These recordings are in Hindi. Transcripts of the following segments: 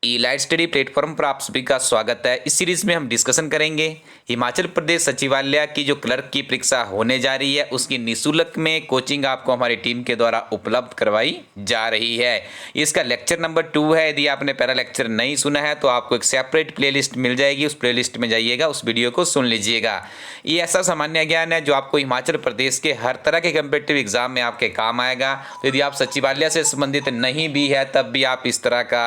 ई लाइट स्टडी प्लेटफॉर्म पर आप सभी का स्वागत है। इस सीरीज में हम डिस्कशन करेंगे हिमाचल प्रदेश सचिवालय की जो क्लर्क की परीक्षा होने जा रही है उसकी निःशुल्क में कोचिंग आपको हमारी टीम के द्वारा उपलब्ध करवाई जा रही है। इसका लेक्चर नंबर 2 है। यदि आपने पहला लेक्चर नहीं सुना है तो आपको एक सेपरेट प्लेलिस्ट मिल जाएगी, उस प्लेलिस्ट में जाइएगा, उस वीडियो को सुन लीजिएगा। ये ऐसा सामान्य ज्ञान है जो आपको हिमाचल प्रदेश के हर तरह के कम्पिटिटिव एग्जाम में आपके काम आएगा। तो यदि आप सचिवालय से संबंधित नहीं भी है तब भी आप इस तरह का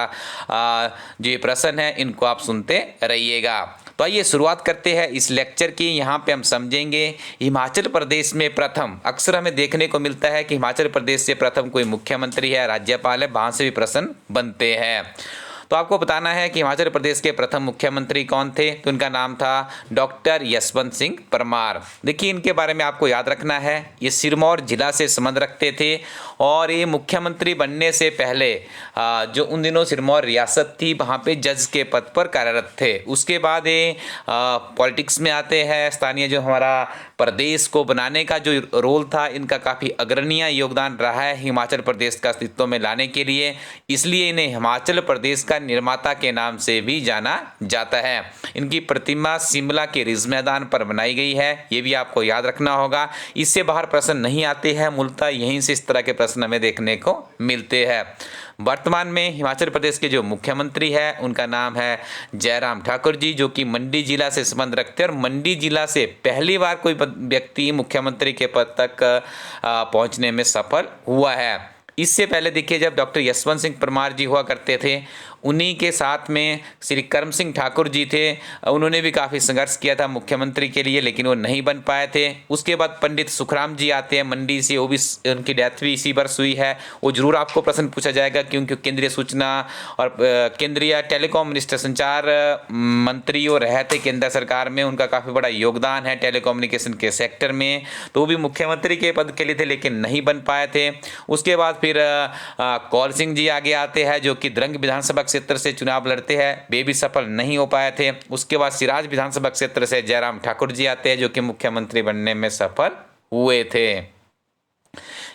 जो ये प्रश्न है इनको आप सुनते रहिएगा। तो आइए शुरुआत करते हैं इस लेक्चर की। यहाँ पे हम समझेंगे हिमाचल प्रदेश में प्रथम, अक्सर हमें देखने को मिलता है कि हिमाचल प्रदेश से प्रथम कोई मुख्यमंत्री है, राज्यपाल है, वहाँ से भी प्रश्न बनते हैं। तो आपको बताना है कि हिमाचल प्रदेश के प्रथम मुख्यमंत्री कौन थे। तो इनका नाम था डॉक्टर यशवंत सिंह परमार। देखिए इनके बारे में आपको याद रखना है, ये सिरमौर जिला से संबंध रखते थे और ये मुख्यमंत्री बनने से पहले जो उन दिनों सिरमौर रियासत थी वहाँ पे जज के पद पर कार्यरत थे। उसके बाद ये पॉलिटिक्स में आते हैं। स्थानीय जो हमारा प्रदेश को बनाने का जो रोल था इनका काफ़ी अग्रणीय योगदान रहा है हिमाचल प्रदेश का अस्तित्व में लाने के लिए, इसलिए इन्हें हिमाचल प्रदेश का निर्माता के नाम से भी जाना जाता है। इनकी प्रतिमा शिमला के रिज मैदान पर बनाई गई है, ये भी आपको याद रखना होगा। इससे बाहर प्रश्न नहीं आते हैं, मूलतः यहीं से इस तरह के प्रश्न हमें देखने को मिलते हैं। वर्तमान में हिमाचल प्रदेश के जो मुख्यमंत्री है उनका नाम है जयराम ठाकुर जी, जो कि मंडी जिला से संबंध रखते हैं और मंडी जिला से पहली बार कोई व्यक्ति मुख्यमंत्री के पद तक पहुंचने में सफल हुआ है। इससे पहले देखिए जब डॉक्टर यशवंत सिंह परमार जी हुआ करते थे, उन्हीं के साथ में श्री कर्म सिंह ठाकुर जी थे। उन्होंने भी काफ़ी संघर्ष किया था मुख्यमंत्री के लिए, लेकिन वो नहीं बन पाए थे। उसके बाद पंडित सुखराम जी आते हैं मंडी से, वो भी उनकी डेथ भी इसी वर्ष हुई है। वो जरूर आपको प्रश्न पूछा जाएगा क्योंकि केंद्रीय सूचना और केंद्रीय टेलीकॉम मिनिस्टर, संचार मंत्री वो रहे थे केंद्र सरकार में। उनका काफ़ी बड़ा योगदान है टेलीकम्युनिकेशन के सेक्टर में, तो वो भी मुख्यमंत्री के पद के लिए थे लेकिन नहीं बन पाए थे। उसके बाद फिर कौल सिंह जी आगे आते हैं जो कि द्रंग विधानसभा क्षेत्र से चुनाव लड़ते हैं, वे भी सफल नहीं हो पाए थे। उसके बाद सिराज विधानसभा क्षेत्र से जयराम ठाकुर जी आते हैं जो कि मुख्यमंत्री बनने में सफल हुए थे।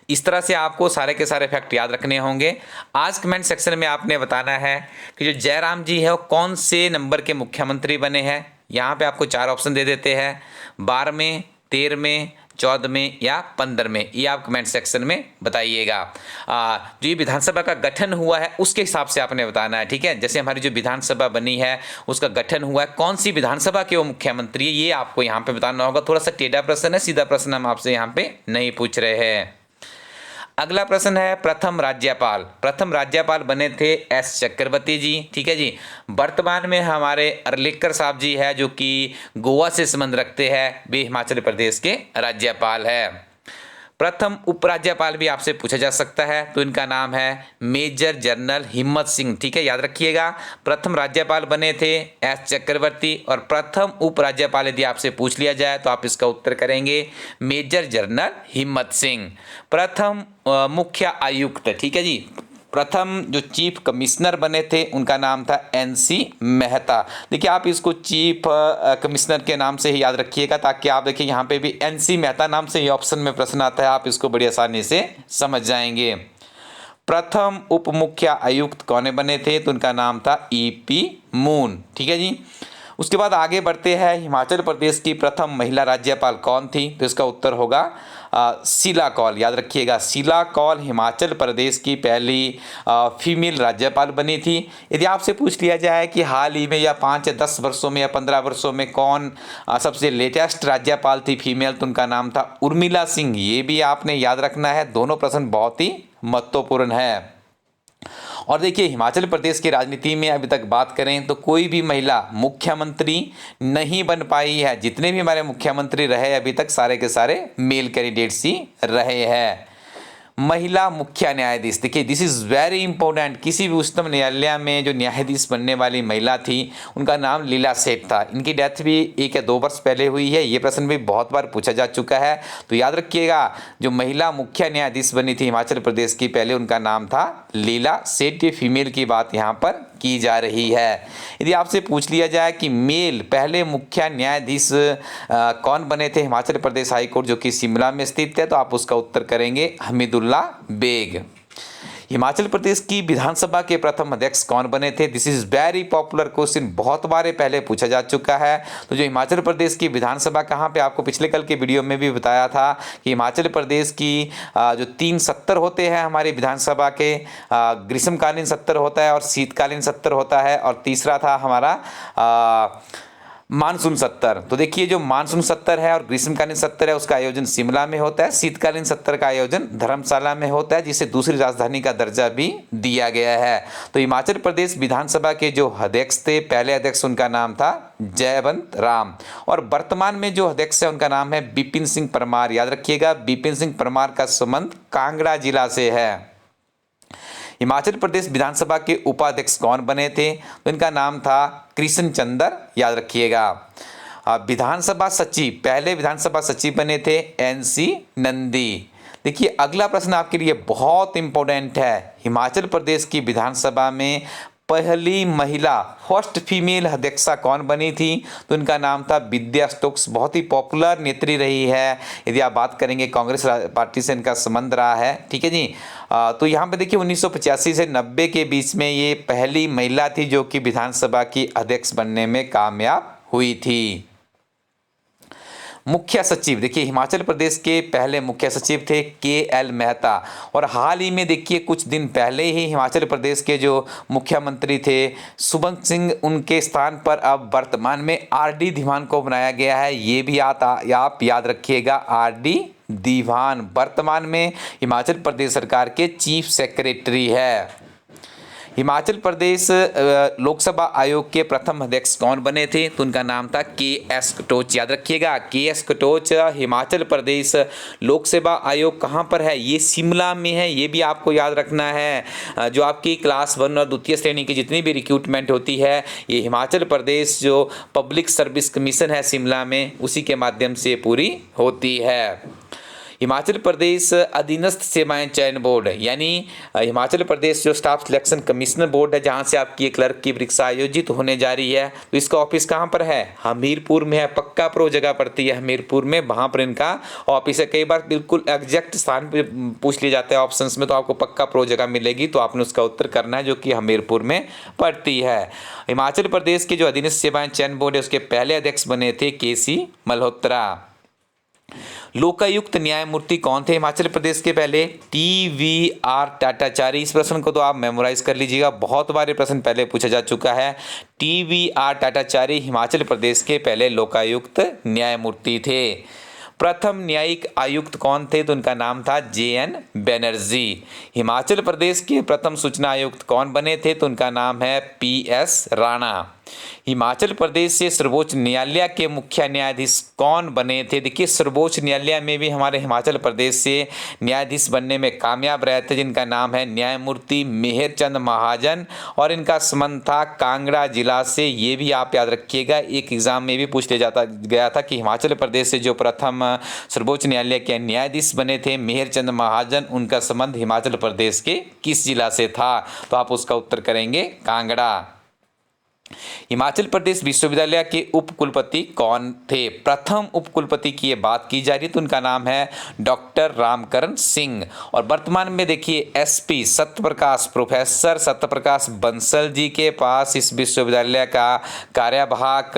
इस तरह से आपको सारे के सारे फैक्ट याद रखने होंगे। आज कमेंट सेक्शन में आपने बताना है कि जो जयराम जी है वो कौन से नंबर के मुख्यमंत्री बने हैं। यहाँ पे आपको 4 ऑप्शन दे देते हैं, 12वें, 13वें, 14वें या 15वें। ये आप कमेंट सेक्शन में बताइएगा। जो ये विधानसभा का गठन हुआ है उसके हिसाब से आपने बताना है, ठीक है। जैसे हमारी जो विधानसभा बनी है उसका गठन हुआ है, कौन सी विधानसभा के वो मुख्यमंत्री है, ये आपको यहाँ पे बताना होगा। थोड़ा सा टेढ़ा प्रश्न है, सीधा प्रश्न हम आपसे यहाँ पे नहीं पूछ रहे हैं। अगला प्रश्न है प्रथम राज्यपाल। प्रथम राज्यपाल बने थे एस चक्रवर्ती जी, ठीक है जी। वर्तमान में हमारे अरलेकर साहब जी है जो कि गोवा से संबंध रखते हैं, वे हिमाचल प्रदेश के राज्यपाल है। प्रथम उपराज्यपाल भी आपसे पूछा जा सकता है, तो इनका नाम है मेजर जनरल हिम्मत सिंह, ठीक है, याद रखिएगा। प्रथम राज्यपाल बने थे एस चक्रवर्ती और प्रथम उपराज्यपाल यदि आपसे पूछ लिया जाए तो आप इसका उत्तर करेंगे मेजर जनरल हिम्मत सिंह। प्रथम मुख्य आयुक्त, ठीक है जी, प्रथम जो चीफ कमिश्नर बने थे उनका नाम था NC मेहता। देखिए आप इसको चीफ कमिश्नर के नाम से ही याद रखिएगा ताकि आप देखिए यहाँ पे भी NC मेहता नाम से ही ऑप्शन में प्रश्न आता है, आप इसको बड़ी आसानी से समझ जाएंगे। प्रथम उप मुख्य आयुक्त कौन बने थे, तो उनका नाम था EP मून, ठीक है जी। उसके बाद आगे बढ़ते हैं, हिमाचल प्रदेश की प्रथम महिला राज्यपाल कौन थी, तो इसका उत्तर होगा शीला कौल, याद रखिएगा। शीला कौल हिमाचल प्रदेश की पहली फीमेल राज्यपाल बनी थी। यदि आपसे पूछ लिया जाए कि हाल ही में या 5 या 10 वर्षों में या 15 वर्षों में कौन सबसे लेटेस्ट राज्यपाल थी फीमेल, तो उनका नाम था उर्मिला सिंह। ये भी आपने याद रखना है, दोनों प्रश्न बहुत ही महत्वपूर्ण है। और देखिए हिमाचल प्रदेश की राजनीति में अभी तक बात करें तो कोई भी महिला मुख्यमंत्री नहीं बन पाई है। जितने भी हमारे मुख्यमंत्री रहे अभी तक सारे के सारे मेल कैंडिडेट्स ही रहे हैं। महिला मुख्य न्यायाधीश, देखिए दिस इज़ वेरी इंपॉर्टेंट। किसी भी उच्चतम न्यायालय में जो न्यायाधीश बनने वाली महिला थी उनका नाम लीला सेठ था। इनकी डेथ भी 1 या 2 वर्ष पहले हुई है। ये प्रश्न भी बहुत बार पूछा जा चुका है, तो याद रखिएगा जो महिला मुख्य न्यायाधीश बनी थी हिमाचल प्रदेश की पहले, उनका नाम था लीला सेठ। ये फीमेल की बात यहाँ पर की जा रही है। यदि आपसे पूछ लिया जाए कि मेल पहले मुख्य न्यायाधीश कौन बने थे हिमाचल प्रदेश हाईकोर्ट जो कि शिमला में स्थित है, तो आप उसका उत्तर करेंगे हमीदुल्ला बेग। हिमाचल प्रदेश की विधानसभा के प्रथम अध्यक्ष कौन बने थे? This is very popular question, बहुत बार पहले पूछा जा चुका है। तो जो हिमाचल प्रदेश की विधानसभा कहाँ पे, आपको पिछले कल के वीडियो में भी बताया था कि हिमाचल प्रदेश की जो 3 सत्र होते हैं हमारी विधानसभा के, ग्रीष्मकालीन सत्र होता है और शीतकालीन सत्र होता है, और तीसरा था हमारा मानसून सत्र। तो देखिए जो मानसून सत्र है और ग्रीष्मकालीन सत्र है उसका आयोजन शिमला में होता है, शीतकालीन सत्र का आयोजन धर्मशाला में होता है, जिसे दूसरी राजधानी का दर्जा भी दिया गया है। तो हिमाचल प्रदेश विधानसभा के जो अध्यक्ष थे, पहले अध्यक्ष उनका नाम था जयवंत राम, और वर्तमान में जो अध्यक्ष है उनका नाम है विपिन सिंह परमार। याद रखिएगा, विपिन सिंह परमार का संबंध कांगड़ा जिला से है। हिमाचल प्रदेश विधानसभा के उपाध्यक्ष कौन बने थे? तो इनका नाम था कृष्ण चंद्र, याद रखिएगा। विधानसभा सचिव, पहले विधानसभा सचिव बने थे NC नंदी। देखिए अगला प्रश्न आपके लिए बहुत इंपॉर्टेंट है, हिमाचल प्रदेश की विधानसभा में पहली महिला, फर्स्ट फीमेल अध्यक्षा कौन बनी थी? तो इनका नाम था विद्या स्टोक्स, बहुत ही पॉपुलर नेत्री रही है। यदि आप बात करेंगे कांग्रेस पार्टी से इनका संबंध रहा है, ठीक है जी। तो यहाँ पे देखिए 1985 से 90 के बीच में ये पहली महिला थी जो कि विधानसभा की अध्यक्ष बनने में कामयाब हुई थी। मुख्य सचिव, देखिए हिमाचल प्रदेश के पहले मुख्य सचिव थे KL मेहता, और हाल ही में देखिए कुछ दिन पहले ही हिमाचल प्रदेश के जो मुख्यमंत्री थे सुबंत सिंह, उनके स्थान पर अब वर्तमान में RD धीमान को बनाया गया है। ये भी आप याद रखिएगा, RD धीमान वर्तमान में हिमाचल प्रदेश सरकार के चीफ सेक्रेटरी है। हिमाचल प्रदेश लोकसभा आयोग के प्रथम अध्यक्ष कौन बने थे? तो उनका नाम था KS कटोच, याद रखिएगा KS कटोच। हिमाचल प्रदेश लोकसभा आयोग कहाँ पर है? ये शिमला में है, ये भी आपको याद रखना है। जो आपकी क्लास 1 और द्वितीय श्रेणी की जितनी भी रिक्रूटमेंट होती है, ये हिमाचल प्रदेश जो पब्लिक सर्विस कमीशन है शिमला में, उसी के माध्यम से पूरी होती है। हिमाचल प्रदेश अधीनस्थ सेवाएं चयन बोर्ड, यानी हिमाचल प्रदेश जो स्टाफ सिलेक्शन कमिश्नर बोर्ड है, जहां से आपकी क्लर्क की परीक्षा आयोजित होने जा रही है, तो इसका ऑफिस कहां पर है? हमीरपुर में है। पक्का प्रो जगह पड़ती है हमीरपुर में, वहां पर इनका ऑफिस है। कई बार बिल्कुल एग्जैक्ट स्थान पे पूछ लिया जाता है ऑप्शंस में, तो आपको पक्का प्रो जगह मिलेगी, तो आपने उसका उत्तर करना है, जो कि हमीरपुर में पड़ती है। हिमाचल प्रदेश के जो अधीनस्थ सेवाएं चयन बोर्ड है उसके पहले अध्यक्ष बने थे KC मल्होत्रा। लोकायुक्त न्यायमूर्ति कौन थे हिमाचल प्रदेश के पहले? TVR टाटाचारी। इस प्रश्न को तो आप मेमोराइज कर लीजिएगा, बहुत बार ये प्रश्न पहले पूछा जा चुका है। TVR टाटाचारी हिमाचल प्रदेश के पहले लोकायुक्त न्यायमूर्ति थे। प्रथम न्यायिक आयुक्त कौन थे? तो उनका नाम था JN बनर्जी। हिमाचल प्रदेश के प्रथम सूचना आयुक्त कौन बने थे? तो उनका नाम है PS राणा। हिमाचल प्रदेश से सर्वोच्च न्यायालय के मुख्य न्यायाधीश कौन बने थे? देखिए सर्वोच्च न्यायालय में भी हमारे हिमाचल प्रदेश से न्यायाधीश बनने में कामयाब रहे थे, जिनका नाम है न्यायमूर्ति मेहरचंद महाजन, और इनका संबंध था कांगड़ा जिला से। ये भी आप याद रखिएगा, एक एग्जाम में भी पूछ लिया जाता गया था कि हिमाचल प्रदेश से जो प्रथम सर्वोच्च न्यायालय के न्यायाधीश बने थे मेहरचंद महाजन, उनका संबंध हिमाचल प्रदेश के किस जिला से था? तो आप उसका उत्तर करेंगे कांगड़ा। हिमाचल प्रदेश विश्वविद्यालय के उपकुलपति कौन थे? प्रथम उपकुलपति की ये बात की जा रही है, तो उनका नाम है डॉक्टर रामकरण सिंह। और वर्तमान में देखिए SP सत्यप्रकाश, प्रोफेसर सत्यप्रकाश बंसल जी के पास इस विश्वविद्यालय का कार्यवाहक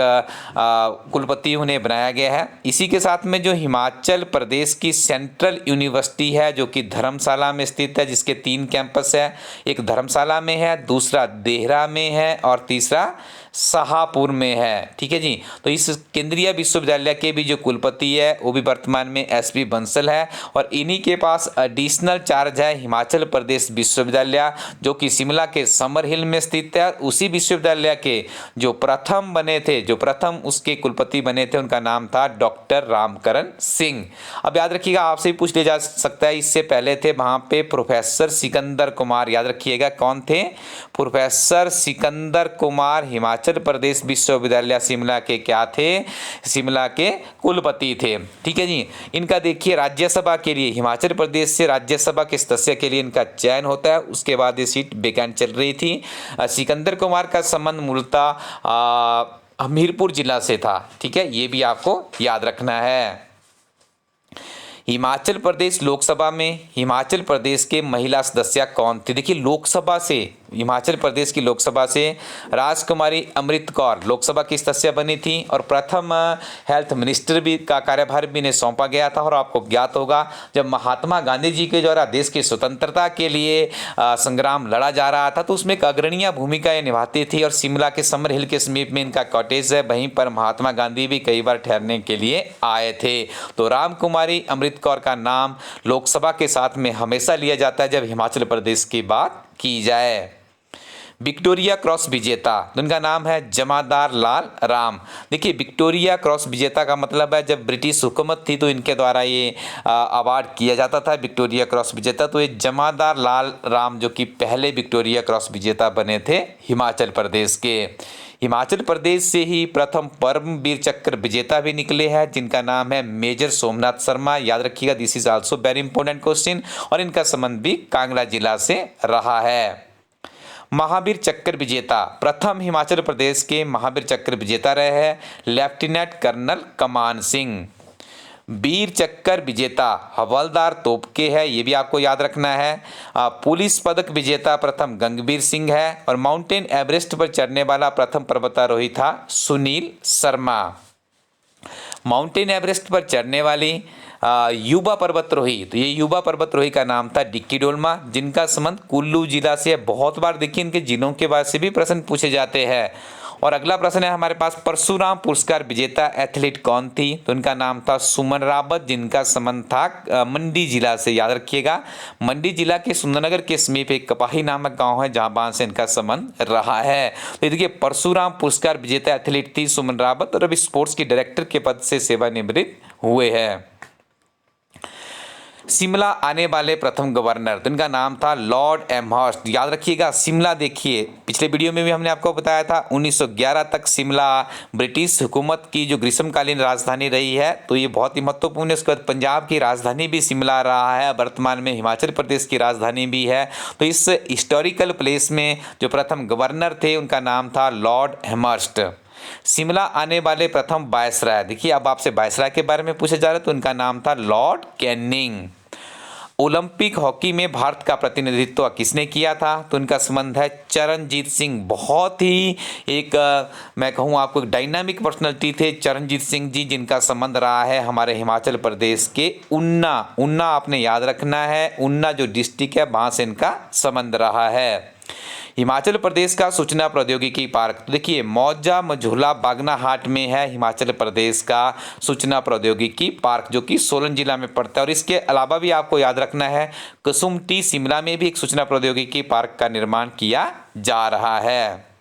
कुलपति उन्हें बनाया गया है। इसी के साथ में जो हिमाचल प्रदेश की सेंट्रल यूनिवर्सिटी है, जो कि धर्मशाला में स्थित है, जिसके 3 कैंपस है, एक धर्मशाला में है, दूसरा देहरा में है, और तीसरा शाहपुर में है। ठीक है जी। तो इस केंद्रीय विश्वविद्यालय के भी जो कुलपति है वो भी वर्तमान में SP बंसल है, और इन्हीं के पास एडिशनल चार्ज है हिमाचल प्रदेश विश्वविद्यालय, जो कि शिमला के समर हिल में स्थित है। उसी विश्वविद्यालय के जो प्रथम बने थे, जो प्रथम उसके कुलपति बने थे, उनका नाम था डॉक्टर रामकरण सिंह। अब याद रखिएगा, आपसे भी पूछ लिया जा सकता है, इससे पहले थे वहां पे प्रोफेसर सिकंदर कुमार। याद रखिएगा कौन थे? प्रोफेसर सिकंदर कुमार हिमाचल प्रदेश विश्वविद्यालय शिमला के क्या थे? शिमला के कुलपति थे। ठीक है जी। इनका देखिए राज्यसभा के लिए, हिमाचल प्रदेश से राज्यसभा के सदस्य के लिए इनका चयन होता है, उसके बाद ये सीट वैकेंट चल रही थी। सिकंदर कुमार का संबंध मूलतः हमीरपुर जिला से था। ठीक है, ये भी आपको याद रखना है। हिमाचल प्रदेश लोकसभा में हिमाचल प्रदेश के महिला सदस्य कौन थे? देखिए, लोकसभा से हिमाचल प्रदेश की लोकसभा से राजकुमारी अमृत कौर लोकसभा की सदस्य बनी थी और प्रथम हेल्थ मिनिस्टर भी का कार्यभार भी इन्हें सौंपा गया था। और आपको ज्ञात होगा, जब महात्मा गांधी जी के द्वारा देश की स्वतंत्रता के लिए संग्राम लड़ा जा रहा था तो उसमें एक अग्रणीय भूमिका ये निभाती थी। और शिमला के समर हिल के समीप में इनका कॉटेज है, वहीं पर महात्मा गांधी भी कई बार ठहरने के लिए आए थे। तो रामकुमारी अमृत कौर का नाम लोकसभा के साथ में हमेशा लिया जाता है जब हिमाचल प्रदेश की बात की जाए। विक्टोरिया क्रॉस विजेता, उनका नाम है जमादार लाल राम। देखिए, विक्टोरिया क्रॉस विजेता का मतलब है जब ब्रिटिश हुकूमत थी तो इनके द्वारा ये अवार्ड किया जाता था विक्टोरिया क्रॉस विजेता। तो ये जमादार लाल राम जो कि पहले विक्टोरिया क्रॉस विजेता बने थे हिमाचल प्रदेश के। हिमाचल प्रदेश से ही प्रथम परमवीर चक्र विजेता भी निकले हैं जिनका नाम है मेजर सोमनाथ शर्मा। याद रखिएगा, this is also very important question. और इनका संबंध भी कांगड़ा जिला से रहा है। महावीर चक्र विजेता, प्रथम हिमाचल प्रदेश के महावीर चक्र विजेता रहे हैं लेफ्टिनेंट कर्नल कमान सिंह। वीर चक्कर विजेता हवलदार तोप के है, ये भी आपको याद रखना है। पुलिस पदक विजेता प्रथम गंगवीर सिंह है। और माउंटेन एवरेस्ट पर चढ़ने वाला प्रथम पर्वतारोही था सुनील शर्मा। माउंटेन एवरेस्ट पर चढ़ने वाली युवा पर्वतरोही, तो ये युवा पर्वतरोही का नाम था डिक्की डोलमा, जिनका संबंध कुल्लू जिला से। बहुत बार देखिए इनके जिलों के बारे से भी प्रश्न पूछे जाते हैं। और अगला प्रश्न है हमारे पास, परशुराम पुरस्कार विजेता एथलीट कौन थी? तो उनका नाम था सुमन रावत, जिनका संबंध था मंडी जिला से। याद रखिएगा, मंडी जिला के सुंदरनगर के समीप एक कपाही नामक गांव है जहां से इनका संबंध रहा है। तो देखिए, परशुराम पुरस्कार विजेता एथलीट थी सुमन रावत और अभी स्पोर्ट्स की डायरेक्टर के पद से सेवानिवृत्त हुए हैं। शिमला आने वाले प्रथम गवर्नर, तो इनका नाम था लॉर्ड एमहर्स्ट। याद रखिएगा, शिमला देखिए पिछले वीडियो में भी हमने आपको बताया था 1911 तक शिमला ब्रिटिश हुकूमत की जो ग्रीष्मकालीन राजधानी रही है। तो ये बहुत ही महत्वपूर्ण है। उसके बाद पंजाब की राजधानी भी शिमला रहा है, वर्तमान में हिमाचल प्रदेश की राजधानी भी है। तो इस हिस्टोरिकल प्लेस में जो प्रथम गवर्नर थे उनका नाम था लॉर्ड एमहर्स्ट। शिमला आने वाले प्रथम वायसराय, देखिए अब आपसे वायसराय के बारे में पूछा जा रहा है तो उनका नाम था लॉर्ड कैनिंग। ओलंपिक हॉकी में भारत का प्रतिनिधित्व किसने किया था? तो उनका संबंध है चरणजीत सिंह। बहुत ही एक मैं कहूँ आपको एक डायनामिक पर्सनैलिटी थे चरणजीत सिंह जी, जिनका संबंध रहा है हमारे हिमाचल प्रदेश के ऊना आपने याद रखना है, ऊना जो डिस्ट्रिक्ट है वहाँ से इनका संबंध रहा है। हिमाचल प्रदेश का सूचना प्रौद्योगिकी पार्क, तो देखिए मौजा मझूला बागनाहाट में है हिमाचल प्रदेश का सूचना प्रौद्योगिकी पार्क, जो कि सोलन जिला में पड़ता है। और इसके अलावा भी आपको याद रखना है कुसुमटी शिमला में भी एक सूचना प्रौद्योगिकी पार्क का निर्माण किया जा रहा है।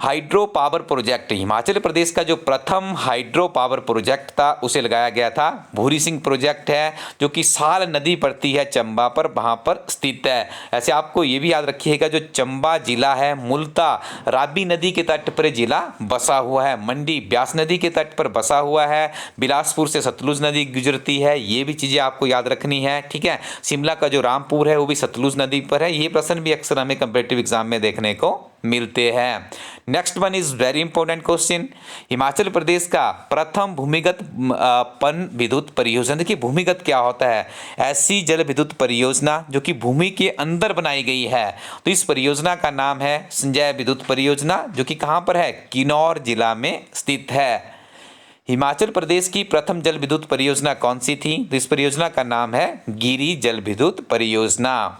Hydro power project, Himachal Pradesh का जो प्रथम हाइड्रो पावर प्रोजेक्ट था उसे लगाया गया था भूरी सिंह प्रोजेक्ट है, जो कि साल नदी पड़ती है चंबा पर, वहां पर स्थित है। ऐसे आपको ये भी याद रखिएगा, जो चंबा जिला है मूलतः राबी नदी के तट पर जिला बसा हुआ है। मंडी ब्यास नदी के तट पर बसा हुआ है। बिलासपुर से सतलुज नदी गुजरती है, ये भी चीजें आपको याद रखनी है। ठीक है, शिमला का जो रामपुर है वो भी सतलुज नदी पर है। ये प्रश्न भी अक्सर हमें कंपेटिटिव एग्जाम में देखने को मिलते हैं। Next one is very important question, Himachal Pradesh का प्रथम भूमिगत पन विद्युत परियोजना। देखिए भूमिगत क्या होता है? ऐसी जल विद्युत परियोजना जो कि भूमि के अंदर बनाई गई है। तो इस परियोजना का नाम है संजय विद्युत परियोजना, जो कि कहाँ पर है? किन्नौर जिला में स्थित है। हिमाचल प्रदेश की प्रथम जल विद्युत परियोजना कौन सी थी? तो इस परियोजना का नाम है गिरी जल विद्युत परियोजना।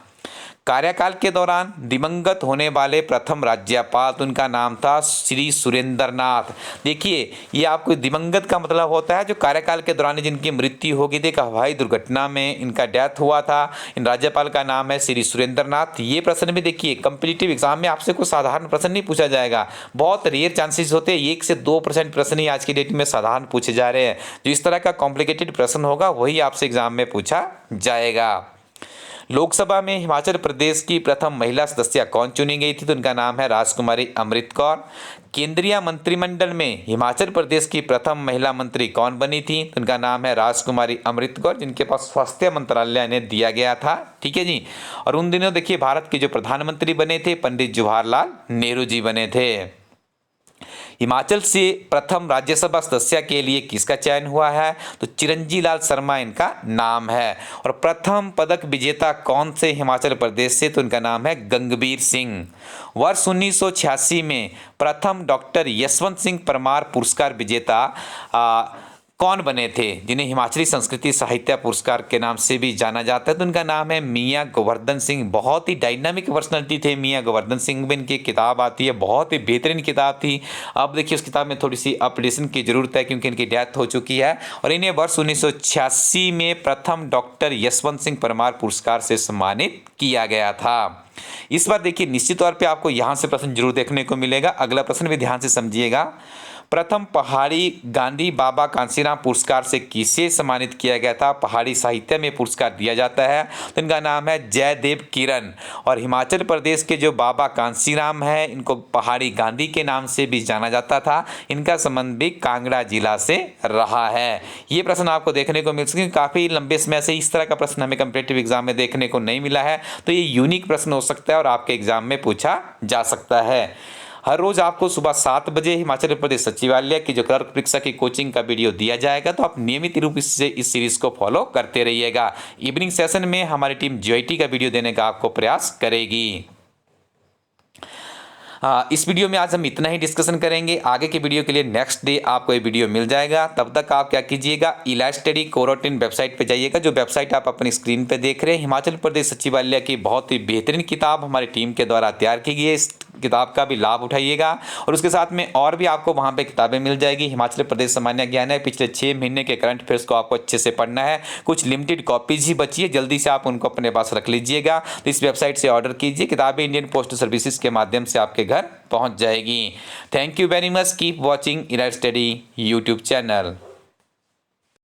कार्यकाल के दौरान दिवंगत होने वाले प्रथम राज्यपाल, तो उनका नाम था श्री सुरेंद्रनाथ। देखिए ये आपको दिवंगत का मतलब होता है जो कार्यकाल के दौरान जिनकी मृत्यु हो गई थी, हवाई दुर्घटना में इनका डेथ हुआ था। इन राज्यपाल का नाम है श्री सुरेंद्रनाथ। ये प्रश्न भी देखिए कॉम्पिटिटिव एग्जाम में आपसे कोई साधारण प्रश्न नहीं पूछा जाएगा, बहुत रेयर चांसेस होते हैं, 1 से 2% प्रश्न ही आज की डेट में साधारण पूछे जा रहे हैं। जो इस तरह का कॉम्प्लिकेटेड प्रश्न होगा वही आपसे एग्जाम में पूछा जाएगा। लोकसभा में हिमाचल प्रदेश की प्रथम महिला सदस्य कौन चुनी गई थी? तो उनका नाम है राजकुमारी अमृत कौर। केंद्रीय मंत्रिमंडल में हिमाचल प्रदेश की प्रथम महिला मंत्री कौन बनी थी? तो उनका नाम है राजकुमारी अमृत कौर, जिनके पास स्वास्थ्य मंत्रालय ने दिया गया था। ठीक है जी। और उन दिनों देखिए भारत के जो प्रधानमंत्री बने थे पंडित जवाहरलाल नेहरू जी बने थे। हिमाचल से प्रथम राज्यसभा सदस्य के लिए किसका चयन हुआ है? तो चिरंजी लाल शर्मा इनका नाम है। और प्रथम पदक विजेता कौन से हिमाचल प्रदेश से? तो इनका नाम है गंगवीर सिंह। वर्ष 1986 में प्रथम डॉक्टर यशवंत सिंह परमार पुरस्कार विजेता कौन बने थे, जिन्हें हिमाचली संस्कृति साहित्य पुरस्कार के नाम से भी जाना जाता है? तो उनका नाम है मियां गोवर्धन सिंह। बहुत ही डायनामिक पर्सनालिटी थे मियां गोवर्धन सिंह में। इनकी किताब आती है, बहुत ही बेहतरीन किताब थी। अब देखिए उस किताब में थोड़ी सी अपडेशन की जरूरत है क्योंकि इनकी डेथ हो चुकी है। और इन्हें वर्ष 1986 में प्रथम डॉक्टर यशवंत सिंह परमार पुरस्कार से सम्मानित किया गया था। इस बार देखिए निश्चित तौर पे आपको यहाँ से प्रश्न जरूर देखने को मिलेगा। अगला प्रश्न भी ध्यान से समझिएगा। प्रथम पहाड़ी गांधी बाबा कांसीराम पुरस्कार से किसे सम्मानित किया गया था? पहाड़ी साहित्य में पुरस्कार दिया जाता है, तो इनका नाम है जयदेव किरण। और हिमाचल प्रदेश के जो बाबा कांसीराम है, इनको पहाड़ी गांधी के नाम से भी जाना जाता था। इनका संबंध भी कांगड़ा जिला से रहा है। ये प्रश्न आपको देखने को मिल सके, काफ़ी लंबे समय से इस तरह का प्रश्न हमें कम्पिटिटिव एग्जाम में देखने को नहीं मिला है, तो ये यूनिक प्रश्न हो सकता है और आपके एग्जाम में पूछा जा सकता है। हर रोज आपको सुबह 7 बजे हिमाचल प्रदेश सचिवालय की जो क्लर्क परीक्षा की कोचिंग का वीडियो दिया जाएगा, तो आप नियमित रूप से इस सीरीज को फॉलो करते रहिएगा। इवनिंग सेशन में हमारी टीम जीआईटी का वीडियो देने का आपको प्रयास करेगी। इस वीडियो में आज हम इतना ही डिस्कशन करेंगे। आगे के वीडियो के लिए नेक्स्ट डे आपको ये वीडियो मिल जाएगा। तब तक आप क्या कीजिएगा, इलाज स्टडी कोरोटिन वेबसाइट पे जाइएगा, जो वेबसाइट आप अपनी स्क्रीन पे देख रहे हैं। हिमाचल प्रदेश सचिवालय की बहुत ही बेहतरीन किताब हमारी टीम के द्वारा तैयार की गई है। इस किताब का भी लाभ उठाइएगा और उसके साथ में और भी आपको वहाँ पे किताबें मिल जाएगी। हिमाचल प्रदेश सामान्य ज्ञान है, पिछले 6 महीने के करंट अफेयर्स को आपको अच्छे से पढ़ना है। कुछ लिमिटेड कॉपीज ही बची है, जल्दी से आप उनको अपने पास रख लीजिएगा। तो इस वेबसाइट से ऑर्डर कीजिए, किताबें इंडियन पोस्टल सर्विसेज के माध्यम से आपके घर पहुँच जाएगी। Thank you very much. Keep watching इलाज स्टडी यूट्यूब चैनल।